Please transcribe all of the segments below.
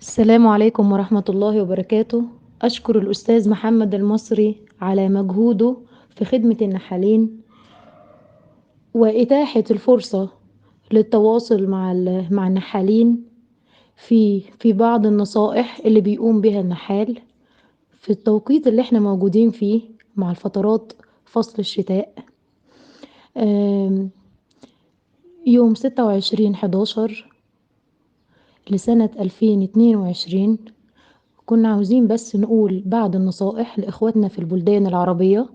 السلام عليكم ورحمة الله وبركاته. أشكر الأستاذ محمد المصري على مجهوده في خدمة النحالين وإتاحة الفرصة للتواصل مع النحالين في بعض النصائح اللي بيقوم بها النحال في التوقيت اللي احنا موجودين فيه مع الفترات فصل الشتاء. آم، يوم 26/11 لسنة 2022 كنا عاوزين بس نقول بعض النصائح لإخواتنا في البلدان العربية،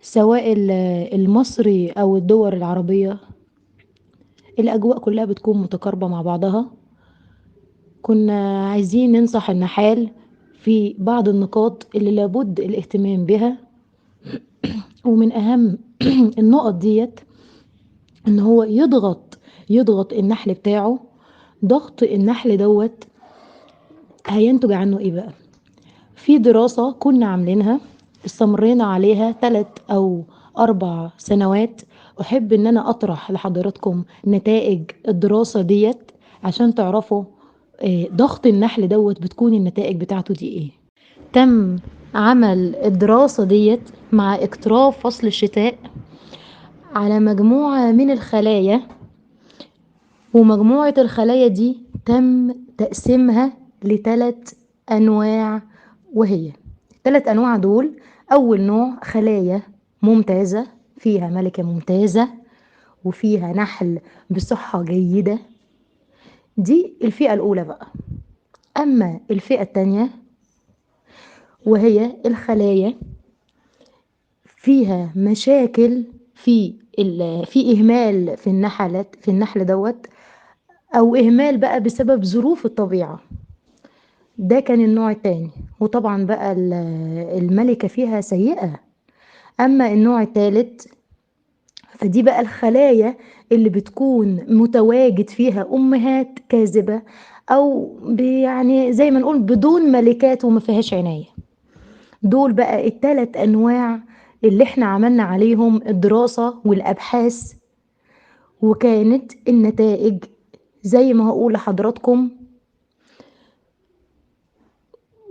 سواء المصري أو الدول العربية. الأجواء كلها بتكون متقاربة مع بعضها. كنا عايزين ننصح النحال في بعض النقاط اللي لابد الاهتمام بها، ومن أهم النقط ديت إن هو يضغط النحل بتاعه. ضغط النحل دوت هينتج عنه إيه بقى؟ في دراسة كنا عاملينها استمرينا عليها 3 أو 4 سنوات. أحب إن أنا أطرح لحضراتكم نتائج الدراسة ديت عشان تعرفوا ضغط النحل دوت بتكون النتائج بتاعته دي إيه. تم عمل الدراسة ديت مع اقتراب فصل الشتاء على مجموعة من الخلايا، ومجموعة الخلايا دي تم تقسيمها ل3 أنواع. وهي 3 أنواع دول: أول نوع خلايا ممتازة فيها ملكة ممتازة وفيها نحل بصحة جيدة، دي الفئة الأولى بقى. أما الفئة التانية وهي الخلايا فيها مشاكل في إهمال في النحل دوت، أو إهمال بقى بسبب ظروف الطبيعة. ده كان النوع التاني، وطبعا بقى الملكة فيها سيئة. أما النوع التالت فدي بقى الخلايا اللي بتكون متواجد فيها أمهات كاذبة، أو يعني زي ما نقول بدون ملكات وما فيهاش عناية. دول بقى ال3 أنواع اللي احنا عملنا عليهم الدراسة والأبحاث، وكانت النتائج زي ما هقول لحضراتكم.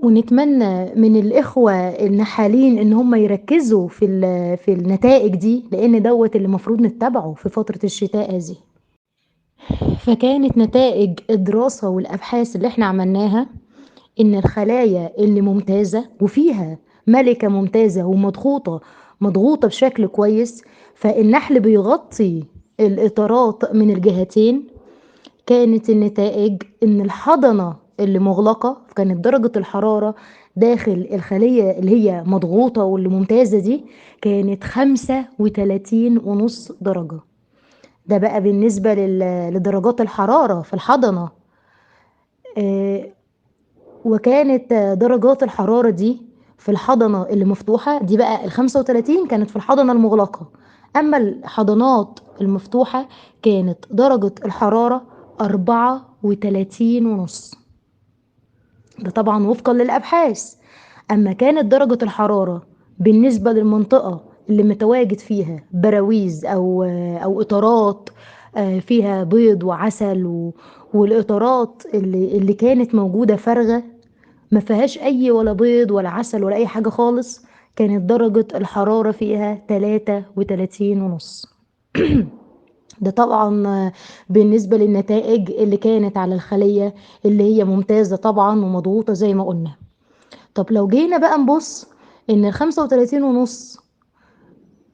ونتمنى من الإخوة النحالين إن هم يركزوا في النتائج دي، لأن دوت اللي المفروض نتبعه في فترة الشتاء هذه. فكانت نتائج الدراسة والأبحاث اللي احنا عملناها إن الخلايا اللي ممتازة وفيها ملكة ممتازة مضغوطة بشكل كويس، فالنحل بيغطي الإطارات من الجهتين. كانت النتائج إن الحضنة اللي مغلقة كانت درجة الحرارة داخل الخلية اللي هي مضغوطة واللي ممتازة دي كانت 35.5 درجة. ده بقى بالنسبة لدرجات الحرارة في الحضنة. آه، وكانت درجات الحرارة دي في الحضنة اللي مفتوحة دي بقى ال35 كانت في الحضنة المغلقة. أما الحضنات المفتوحة كانت درجة الحرارة 34.5. ده طبعا وفقا للأبحاث. أما كانت درجة الحرارة بالنسبة للمنطقة اللي متواجد فيها براويز أو إطارات فيها بيض وعسل والإطارات اللي كانت موجودة فارغة ما فيهاش أي ولا بيض ولا عسل ولا أي حاجة خالص، كانت درجة الحرارة فيها 33.5. ده طبعا بالنسبة للنتائج اللي كانت على الخلية اللي هي ممتازة طبعا ومضغوطة زي ما قلنا. طب لو جينا بقى نبص ان ال35.5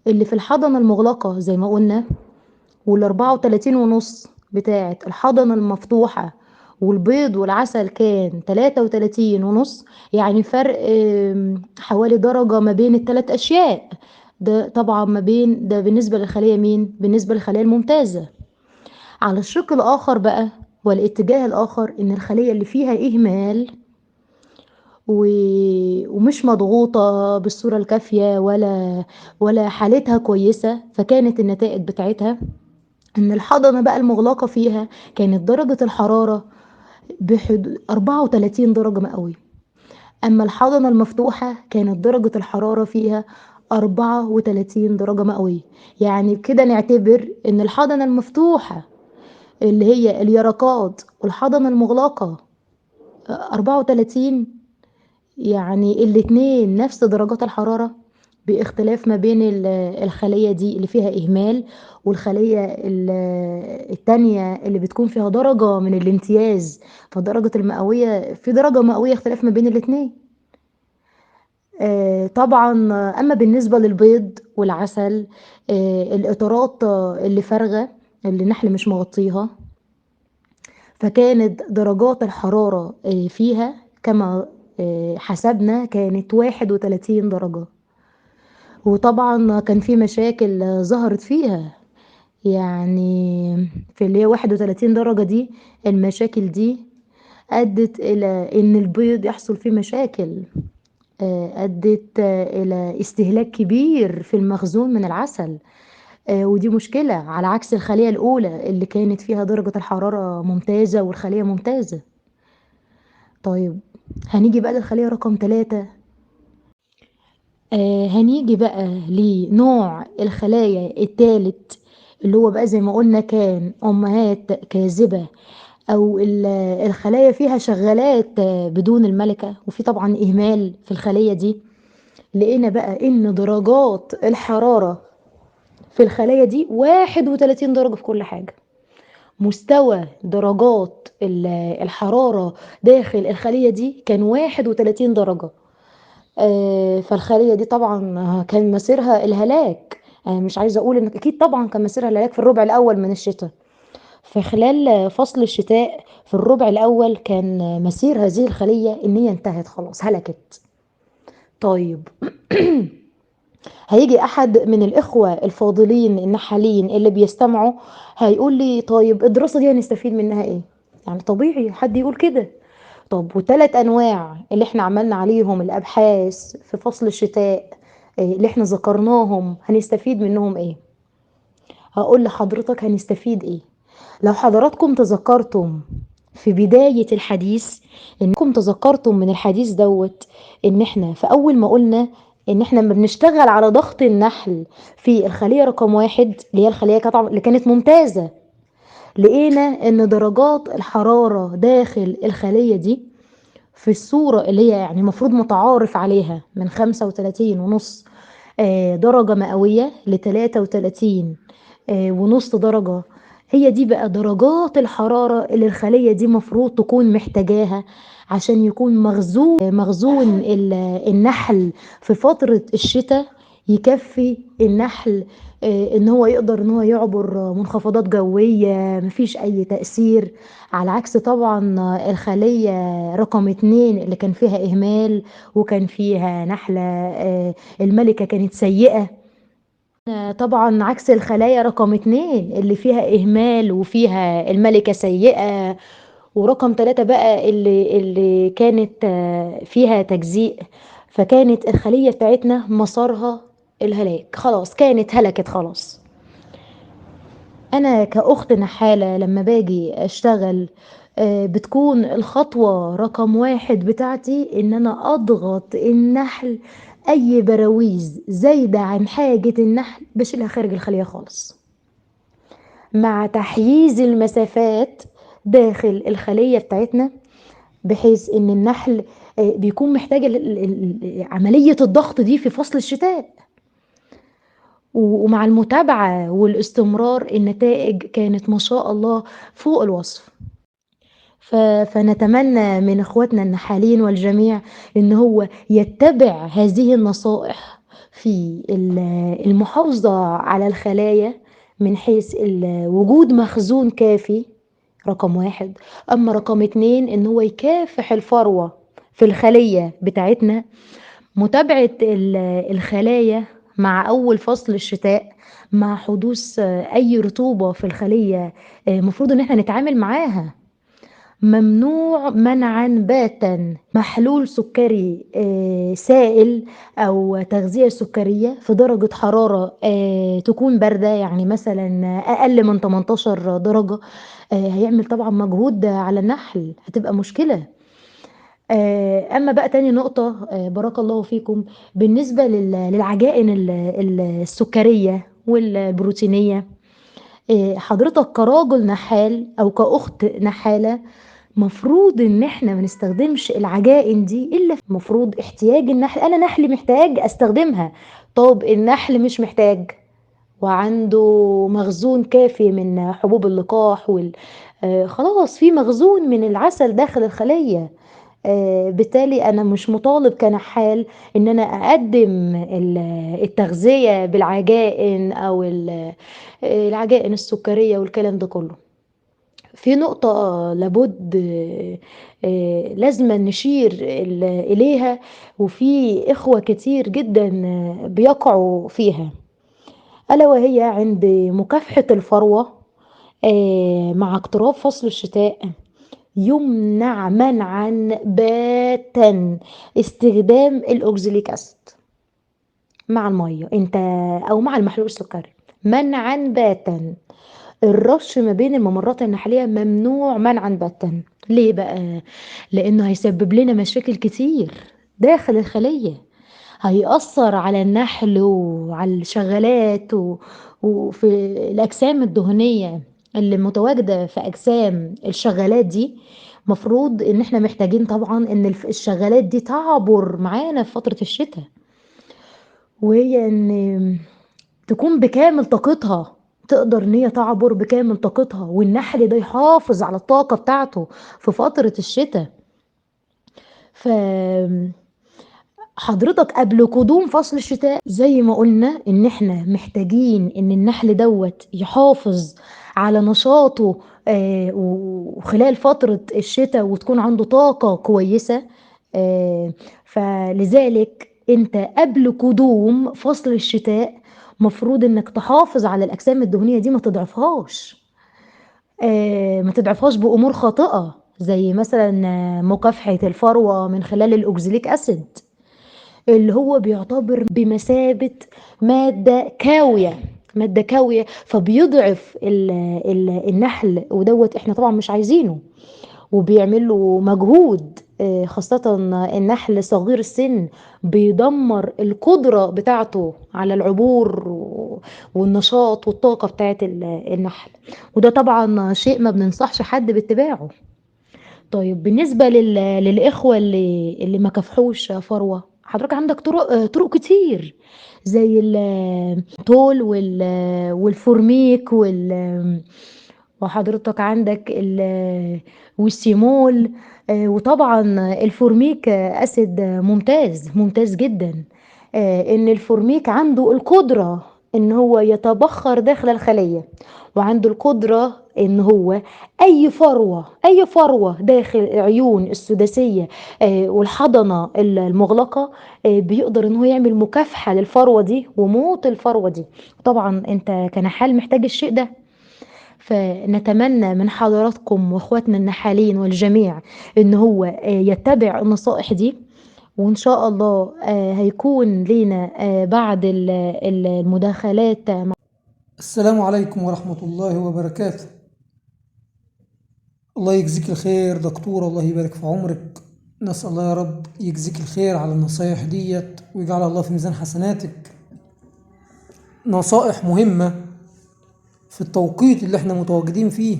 اللي في الحضنة المغلقة زي ما قلنا، وال34.5 بتاعة الحضنة المفتوحة، والبيض والعسل كان 33.5، يعني فرق حوالي درجة ما بين ال3 أشياء. ده طبعا ما بين ده بالنسبة للخلية مين؟ بالنسبة للخلية الممتازة. على الشق الآخر بقى والاتجاه الآخر إن الخلية اللي فيها إهمال ومش مضغوطة بالصورة الكافية ولا حالتها كويسة، فكانت النتائج بتاعتها إن الحضنة بقى المغلقة فيها كانت درجة الحرارة 34 درجة مئوية. أما الحضنة المفتوحة كانت درجة الحرارة فيها 34 درجة مئوية. يعني كده نعتبر إن الحضنة المفتوحة اللي هي اليرقات والحضنة المغلقة 34 يعني الاتنين نفس درجات الحرارة، باختلاف ما بين الخلية دي اللي فيها إهمال والخلية التانية اللي بتكون فيها درجة من الامتياز. فدرجة المئوية في درجة مئوية اختلاف ما بين الاتنين. طبعا. أما بالنسبة للبيض والعسل، الإطارات اللي فارغة اللي النحل مش مغطيها، فكانت درجات الحرارة فيها كما حسبنا كانت 31 درجة. وطبعا كان في مشاكل ظهرت فيها، يعني في اللي هي 31 درجة دي، المشاكل دي أدت إلى إن البيض يحصل فيه مشاكل، أدت إلى استهلاك كبير في المخزون من العسل. ودي مشكلة على عكس الخلية الأولى اللي كانت فيها درجة الحرارة ممتازة والخلية ممتازة. طيب، هنيجي بقى للخلية رقم 3. هنيجي بقى لنوع الخلايا التالت، اللي هو بقى زي ما قلنا كان أمهات كاذبة، أو الخلايا فيها شغالات بدون الملكة، وفي طبعا إهمال في الخلية دي. لقينا بقى إن درجات الحرارة في الخلايا دي 31 درجة في كل حاجة. مستوى درجات الحرارة داخل الخلية دي كان 31 درجة. فالخلية دي طبعا كان مصيرها الهلاك. مش عايزة أقول إن أكيد طبعا كان مصيرها الهلاك في الربع الأول من الشتاء. في خلال فصل الشتاء في الربع الأول كان مسير هذه الخلية إن هي انتهت خلاص، هلكت. طيب. هيجي أحد من الإخوة الفاضلين النحالين اللي بيستمعوا هيقول لي طيب الدراسة دي هنستفيد منها إيه؟ يعني طبيعي حد يقول كده. طب وثلاث أنواع اللي احنا عملنا عليهم الأبحاث في فصل الشتاء، اللي احنا ذكرناهم هنستفيد منهم إيه؟ هقول لحضرتك هنستفيد إيه. لو حضراتكم تذكرتم في بداية الحديث، انكم تذكرتم من الحديث دوت ان احنا في اول ما قلنا ان احنا لما بنشتغل على ضغط النحل في الخلية رقم 1 اللي هي الخلية اللي كانت ممتازة، لقينا ان درجات الحرارة داخل الخلية دي في الصورة اللي هي يعني مفروض متعارف عليها من 35.5 درجة مئوية ل33 ونص درجة. هي دي بقى درجات الحرارة اللي الخلية دي مفروض تكون محتاجاها عشان يكون مخزون النحل في فترة الشتاء يكفي النحل ان هو يقدر ان هو يعبر منخفضات جوية، مفيش اي تأثير. على عكس طبعا الخلية رقم 2 اللي كان فيها اهمال وكان فيها نحلة الملكة كانت سيئة. طبعا عكس الخلايا رقم 2 اللي فيها إهمال وفيها الملكة سيئة، ورقم 3 بقى اللي كانت فيها تجزيء. فكانت الخلية بتاعتنا مسارها الهلاك، خلاص كانت هلكت خلاص. أنا كأخت نحالة لما باجي أشتغل بتكون الخطوة رقم 1 بتاعتي إن أنا أضغط النحل. أي براويز زايدة عن حاجة النحل بشيلها خارج الخلية خالص، مع تحييز المسافات داخل الخلية بتاعتنا، بحيث إن النحل بيكون محتاج عملية الضغط دي في فصل الشتاء. ومع المتابعة والاستمرار النتائج كانت ما شاء الله فوق الوصف. فنتمنى من اخواتنا النحالين والجميع ان هو يتبع هذه النصائح في المحافظة على الخلايا من حيث وجود مخزون كافي رقم 1. اما رقم 2 ان هو يكافح الفروة في الخلية بتاعتنا، متابعة الخلايا مع أول فصل الشتاء مع حدوث أي رطوبة في الخلية مفروض إن احنا نتعامل معاها. ممنوع منعا باتا محلول سكري سائل أو تغذية سكرية في درجة حرارة تكون باردة، يعني مثلا أقل من 18 درجة. هيعمل طبعا مجهود على النحل، هتبقى مشكلة. اما بقى تاني نقطة، بارك الله فيكم، بالنسبة للعجائن السكرية والبروتينية. حضرتك كراجل نحال او كأخت نحالة مفروض ان احنا ما نستخدمش العجائن دي الا مفروض احتياج النحل. انا نحل محتاج استخدمها، طب النحل مش محتاج وعنده مخزون كافي من حبوب اللقاح خلاص في مخزون من العسل داخل الخلية. بالتالي انا مش مطالب كنحال ان انا اقدم التغذية بالعجائن او العجائن السكرية والكلام ده كله. في نقطة لابد لازم نشير إليها، وفي إخوة كتير جدا بيقعوا فيها، ألا وهي عند مكافحة الفروة مع اقتراب فصل الشتاء. يمنع منعا باتا استخدام الأوكزيليك أسيد مع المية انت أو مع المحلول السكري، منعا باتا. الرش ما بين الممرات النحلية ممنوع منعا باتا. ليه بقى؟ لأنه هيسبب لنا مشاكل كتير داخل الخلية، هيأثر على النحل وعلى الشغالات وفي الأجسام الدهنية اللي متواجدة في أجسام الشغالات دي. مفروض ان احنا محتاجين طبعا ان الشغالات دي تعبر معانا في فترة الشتاء، وهي ان تكون بكامل طاقتها، تقدر ان هي تعبر بكامل طاقتها، والنحل ده يحافظ على الطاقة بتاعته في فترة الشتاء. ف حضرتك قبل قدوم فصل الشتاء زي ما قلنا ان احنا محتاجين ان النحل دوت يحافظ على نشاطه وخلال فترة الشتاء وتكون عنده طاقة كويسة. فلذلك انت قبل قدوم فصل الشتاء مفروض انك تحافظ على الاجسام الدهنية دي، ما تضعفهاش بامور خاطئة زي مثلا مكافحة الفروة من خلال الاوكزيليك اسيد، اللي هو بيعتبر بمثابة مادة كاوية، مادة كاوية، فبيضعف النحل، ودوت احنا طبعا مش عايزينه، وبيعمل له مجهود. خاصة النحل صغير السن بيدمر القدرة بتاعته على العبور والنشاط والطاقة بتاعت النحل، وده طبعا شيء ما بننصحش حد باتباعه. طيب بالنسبة للإخوة اللي ما كافحوش فروة، حضرتك عندك طرق كتير زي التول والفورميك وحضرتك عندك والسيمول. وطبعا الفورميك أسيد ممتاز ممتاز جدا. ان الفورميك عنده القدرة ان هو يتبخر داخل الخلية، وعنده القدرة ان هو اي فروة داخل عيون السداسية والحضنة المغلقة بيقدر ان هو يعمل مكافحة للفروة دي وموت الفروة دي. طبعا انت كنحال محتاج الشيء ده. فنتمنى من حضراتكم واخواتنا النحالين والجميع ان هو يتبع النصائح دي، وان شاء الله هيكون لينا بعد المداخلات. السلام عليكم ورحمة الله وبركاته. الله يجزيك الخير دكتور، الله يبارك في عمرك. نسأل الله يا رب يجزيك الخير على النصايح ديت ويجعل الله في ميزان حسناتك. نصائح مهمة في التوقيت اللي احنا متواجدين فيه،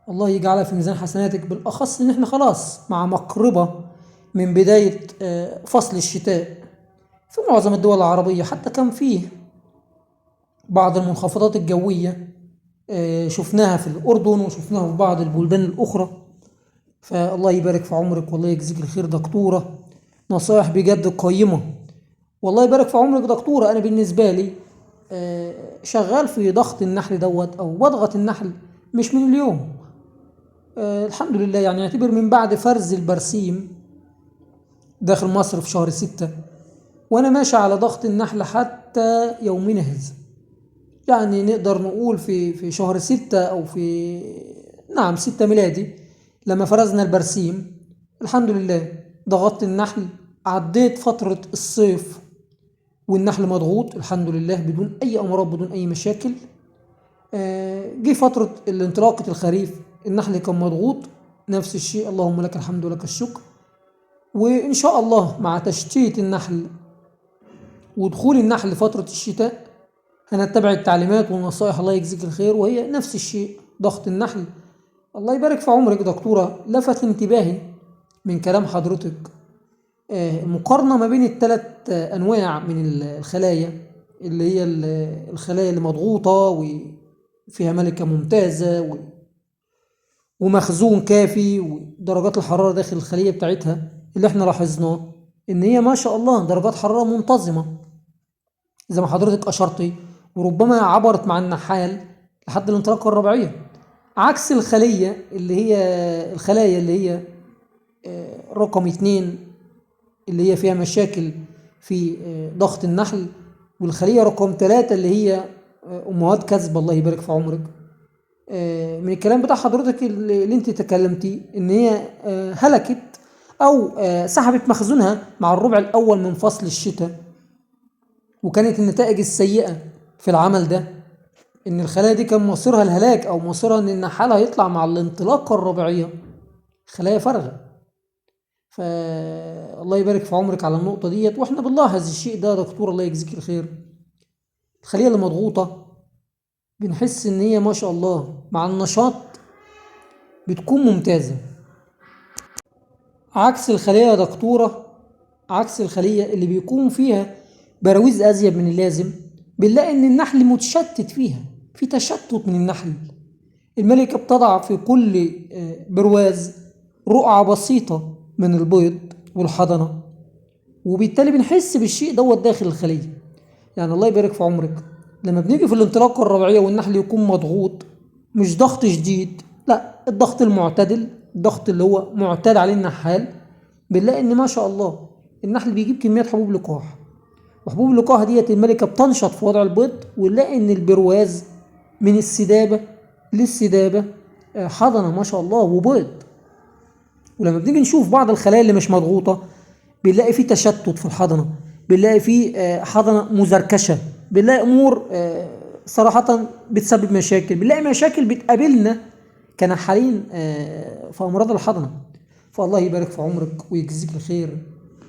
الله يجعلها في ميزان حسناتك، بالأخص ان احنا خلاص مع مقربة من بداية فصل الشتاء في معظم الدول العربية. حتى كان فيه بعض المنخفضات الجوية شفناها في الأردن وشفناها في بعض البلدان الأخرى. فالله يبارك في عمرك والله يجزيك الخير دكتورة، نصائح بجد قيمة. والله يبارك في عمرك دكتورة. أنا بالنسبة لي شغال في ضغط النحل دوت أو بضغط النحل مش من اليوم. الحمد لله، يعني اعتبر من بعد فرز البرسيم داخل مصر في شهر 6 وأنا ماشي على ضغط النحل حتى يومنا هذا. يعني نقدر نقول في شهر 6 أو في نعم 6 ميلادي لما فرزنا البرسيم الحمد لله ضغطت النحل، عديت فترة الصيف والنحل مضغوط الحمد لله بدون أي أمراض بدون أي مشاكل. جه فترة الانطلاقة الخريف النحل كان مضغوط نفس الشيء، اللهم لك الحمد ولك الشكر. وإن شاء الله مع تشتيت النحل ودخول النحل لفترة الشتاء هنتبع التعليمات والنصائح الله يجزيك الخير، وهي نفس الشيء ضغط النحل الله يبارك في عمرك دكتورة، لفت انتباهي من كلام حضرتك المقارنة ما بين الثلاث أنواع من الخلايا، اللي هي الخلايا اللي مضغوطة وفيها ملكة ممتازة ومخزون كافي ودرجات الحرارة داخل الخلية بتاعتها، اللي احنا لاحظناه ان هي ما شاء الله درجات حرارة منتظمة زي ما حضرتك أشرتي، وربما عبرت مع النحال لحد الانطلاقة الربيعية، عكس الخلايا اللي هي رقم 2، اللي هي فيها مشاكل في ضغط النحل، والخلية رقم 3 اللي هي أمهات كذب. الله يبارك في عمرك. من الكلام بتاع حضرتك اللي انت تكلمتي ان هي هلكت او سحبت مخزونها مع الربع الاول من فصل الشتاء، وكانت النتائج السيئة في العمل ده ان الخلايا دي كان مصيرها الهلاك او مصيرها ان النحال هيطلع مع الانطلاقة الربيعية خلايا فارغة. فالله يبارك في عمرك على النقطة ديت، واحنا بنلاحظ الشيء ده يا دكتور الله يجزيك الخير. الخلية اللي مضغوطة بنحس ان هي ما شاء الله مع النشاط بتكون ممتازة، عكس الخلية يا دكتورة، عكس الخلية اللي بيكون فيها براويز ازيد من اللازم، بنلاقي ان النحل متشتت فيها، في تشتت من النحل. الملكة بتضع في كل برواز رقعة بسيطة من البيض والحضنة، وبالتالي بنحس بالشيء دوت داخل الخلية. يعني الله يبارك في عمرك، لما بنيجي في الانطلاقة الربيعية والنحل يكون مضغوط، مش ضغط شديد، لا الضغط المعتدل، الضغط اللي هو معتاد عليه النحال، بنلاقي ان ما شاء الله النحل بيجيب كميات حبوب لقاح، وحبوب اللقاح ديت الملكة بتنشط في وضع البيض، ونلاقي ان البرواز من السدابة للسدابة حضنة ما شاء الله وبيض. ولما بنيجي نشوف بعض الخلايا اللي مش مضغوطة، بنلاقي في تشتت في الحضنة، بنلاقي في حضنة مزركشة، بنلاقي امور صراحة بتسبب مشاكل، بنلاقي مشاكل بتقابلنا كنحالين في امراض الحضنة. فالله يبارك في عمرك ويجزيك الخير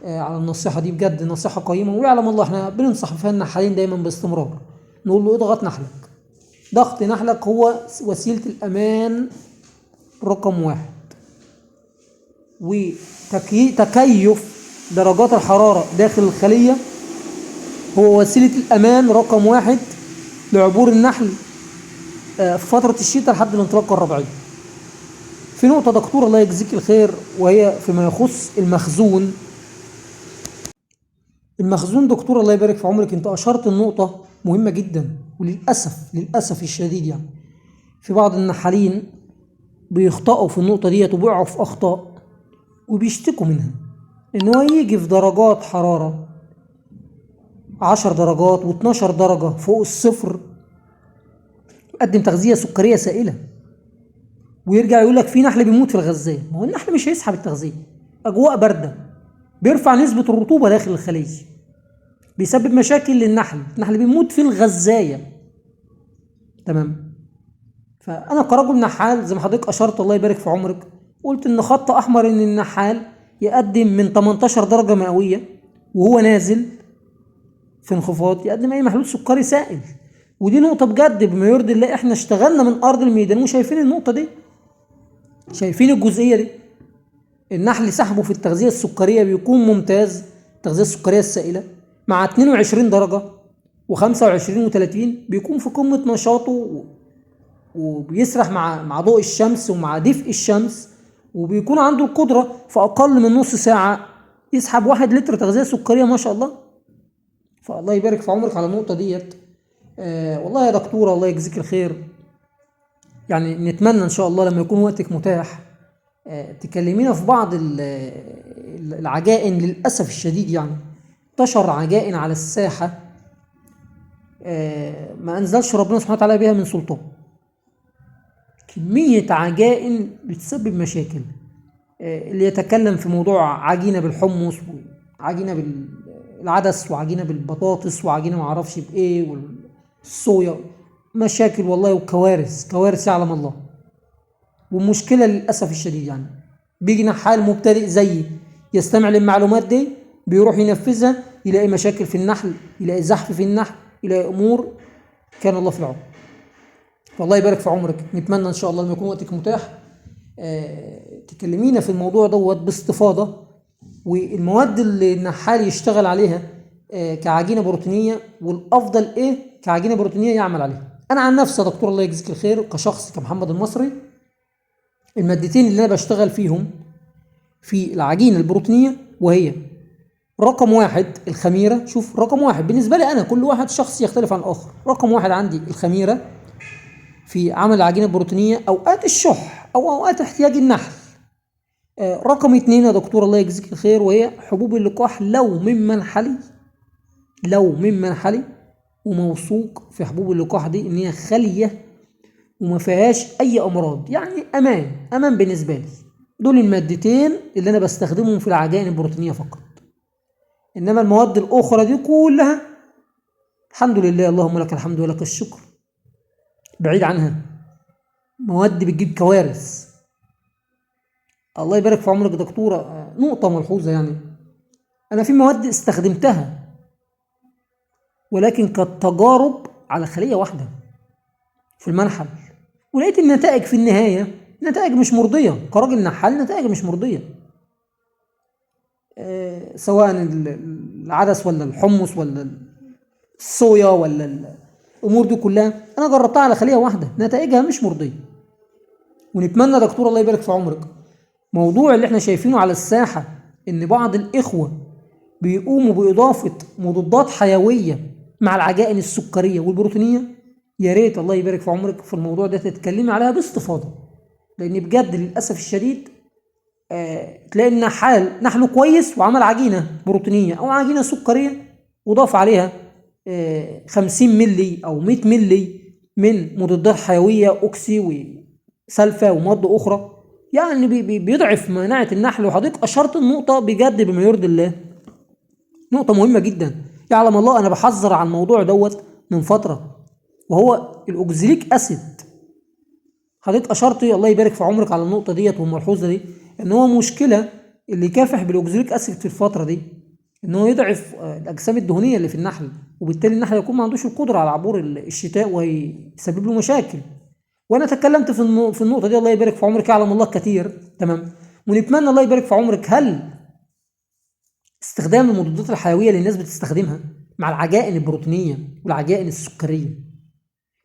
على النصيحة دي، بجد نصيحة قيمة، ويعلم الله احنا بننصح فيها النحالين دايما باستمرار، نقول له اضغط نحلك. ضغط نحلك هو وسيلة الأمان رقم 1، وتكيف درجات الحرارة داخل الخلية هو وسيلة الأمان رقم 1 لعبور النحل في فترة الشتاء لحد الانطلاقة الربيعية. في نقطة دكتور الله يجزيك الخير، وهي فيما يخص المخزون دكتور الله يبارك في عمرك، انت أشرت النقطة مهمة جدا، وللأسف الشديد يعني في بعض النحالين بيخطئوا في النقطة ديت وبيقعوا في أخطاء وبيشتكوا منها، إن هو يجي في درجات حرارة 10 درجات و12 درجة فوق الصفر يقدم تغذية سكرية سائلة، ويرجع يقول لك في نحل بيموت في الغذاء. ما هو النحل مش هيسحب التغذية، أجواء باردة بيرفع نسبة الرطوبة داخل الخلية، بيسبب مشاكل للنحل، النحل بيموت في الغذاية. تمام. فأنا كرجل نحال زي ما حضرتك أشرت الله يبارك في عمرك، قلت إن خط أحمر إن النحال يقدم من 18 درجة مئوية وهو نازل في انخفاض يقدم أي محلول سكري سائل. ودي نقطة بجد بما يرضي الله، إحنا اشتغلنا من أرض الميدان وشايفين النقطة دي، شايفين الجزئية دي. النحل سحبه في التغذية السكرية بيكون ممتاز، التغذية السكرية السائلة مع 22 درجة و25 و30 بيكون في قمة نشاطه، وبيسرح مع ضوء الشمس ومع دفء الشمس، وبيكون عنده القدرة في أقل من نص ساعة يسحب 1 لتر تغذية سكرية ما شاء الله. فالله يبارك في عمرك على النقطة ديت. والله يا دكتورة الله يجزيك الخير، يعني نتمنى إن شاء الله لما يكون وقتك متاح تكلمينا في بعض العجائن. للأسف الشديد يعني انتشر عجائن على الساحة ما أنزلش ربنا سبحانه وتعالى بها من سلطان، كمية عجائن بتسبب مشاكل. اللي يتكلم في موضوع عجينة بالحمص وعجينة بالعدس وعجينة بالبطاطس وعجينة معرفش بإيه والصويا، مشاكل والله وكوارث، كوارث يعلم الله. ومشكلة للأسف الشديد يعني بيجي نحال مبتدئ زيي يستمع للمعلومات دي، بيروح ينفذها يلاقي مشاكل في النحل، يلاقي زحف في النحل، يلاقي أمور كان الله في العون. فالله يبارك في عمرك، نتمنى إن شاء الله لما يكون وقتك متاح تكلمينا في الموضوع دوت باستفاضة، والمواد اللي النحال يشتغل عليها كعجينة بروتينية، والأفضل إيه كعجينة بروتينية يعمل عليها. أنا عن نفسي يا دكتور الله يجزيك الخير كشخص كمحمد المصري، المادتين اللي أنا بشتغل فيهم في العجينة البروتينية وهي رقم واحد الخميرة. شوف، رقم واحد بالنسبة لي أنا، كل واحد شخص يختلف عن الآخر. رقم واحد عندي الخميرة في عمل العجينة البروتينية أوقات الشح أو أوقات احتياج النحل. رقم اتنين يا دكتور الله يجزيك الخير وهي حبوب اللقاح، لو من منحلي وموثوق في حبوب اللقاح دي ان هي خالية وما فيهاش اي امراض، يعني امان بالنسبة لي. دول المادتين اللي انا بستخدمهم في العجائن البروتينية فقط. انما المواد الاخرى دي كلها الحمد لله، اللهم لك الحمد ولك الشكر، بعيد عنها. مواد بتجيب كوارث. الله يبارك في عمرك يا دكتورة، نقطة ملحوظة، يعني أنا في مواد استخدمتها ولكن كانت تجارب على خلية واحدة في المنحل، ولقيت النتائج في النهاية نتائج مش مرضية. كراجل نحال نتائج مش مرضية، سواء العدس ولا الحمص ولا الصويا ولا الأمور دي كلها أنا جربتها على خلية واحدة، نتائجها مش مرضية. ونتمنى دكتور الله يبارك في عمرك موضوع اللي احنا شايفينه على الساحة ان بعض الاخوة بيقوموا باضافة مضادات حيوية مع العجائن السكرية والبروتينية، يا ريت الله يبارك في عمرك في الموضوع ده تتكلمي عليها باستفاضة. لان بجد للأسف الشديد تلاقي النحال نحله كويس وعمل عجينة بروتينية او عجينة سكرية وضاف عليها 50 ملي او 100 ملي من مضادات حيوية، اوكسي وسلفة ومواد اخرى، يعني بيضعف مناعة النحل. وحضرتك أشرت النقطة بجد بما يرضي الله، نقطة مهمة جدا. يعلم الله أنا بحذر عن الموضوع دوت من فترة، وهو الأوكزاليك أسيد. حضرتك أشرت الله يبارك في عمرك على النقطة ديت والملحوظة دي، إن هو مشكلة اللي كافح بالأوكزاليك أسيد في الفترة دي إن هو يضعف الأجسام الدهنية اللي في النحل، وبالتالي النحل يكون ما عندوش القدرة على عبور الشتاء ويسبب له مشاكل. وانا تكلمت في النقطه دي الله يبارك في عمرك، يعلم الله كتير. تمام. ونتمنى الله يبارك في عمرك هل استخدام المضادات الحيويه اللي الناس بتستخدمها مع العجائن البروتينيه والعجائن السكريه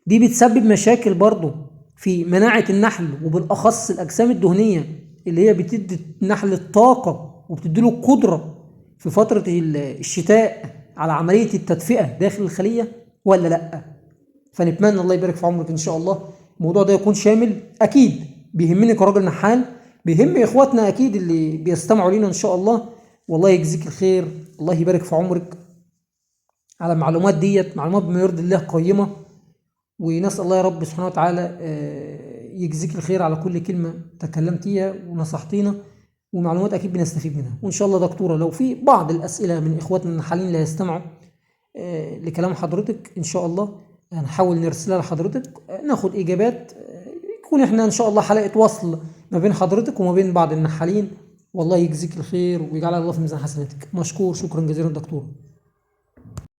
دي بتسبب مشاكل برضه في مناعه النحل، وبالاخص الاجسام الدهنيه اللي هي بتدي النحل الطاقه وبتديله القدره في فتره الشتاء على عمليه التدفئه داخل الخليه ولا لا؟ فنتمنى الله يبارك في عمرك ان شاء الله الموضوع ده يكون شامل. اكيد بيهمني كراجل نحال، بيهم اخواتنا اكيد اللي بيستمعوا لينا ان شاء الله. والله يجزيك الخير، الله يبارك في عمرك على المعلومات ديت، معلومات بما يرضي الله قيمة. ونسأل الله يا رب سبحانه وتعالى يجزيك الخير على كل كلمة تكلمتيها ونصحتينا، ومعلومات اكيد بنستفيد منها. وان شاء الله دكتورة لو في بعض الاسئلة من اخواتنا النحالين اللي هيستمعوا لكلام حضرتك ان شاء الله هنحاول نرسلها لحضرتك، ناخد اجابات، يكون احنا ان شاء الله حلقة وصل ما بين حضرتك وما بين بعض النحالين. والله يجزيك الخير ويجعل الله في ميزان حسناتك. مشكور، شكرا جزيلا دكتور.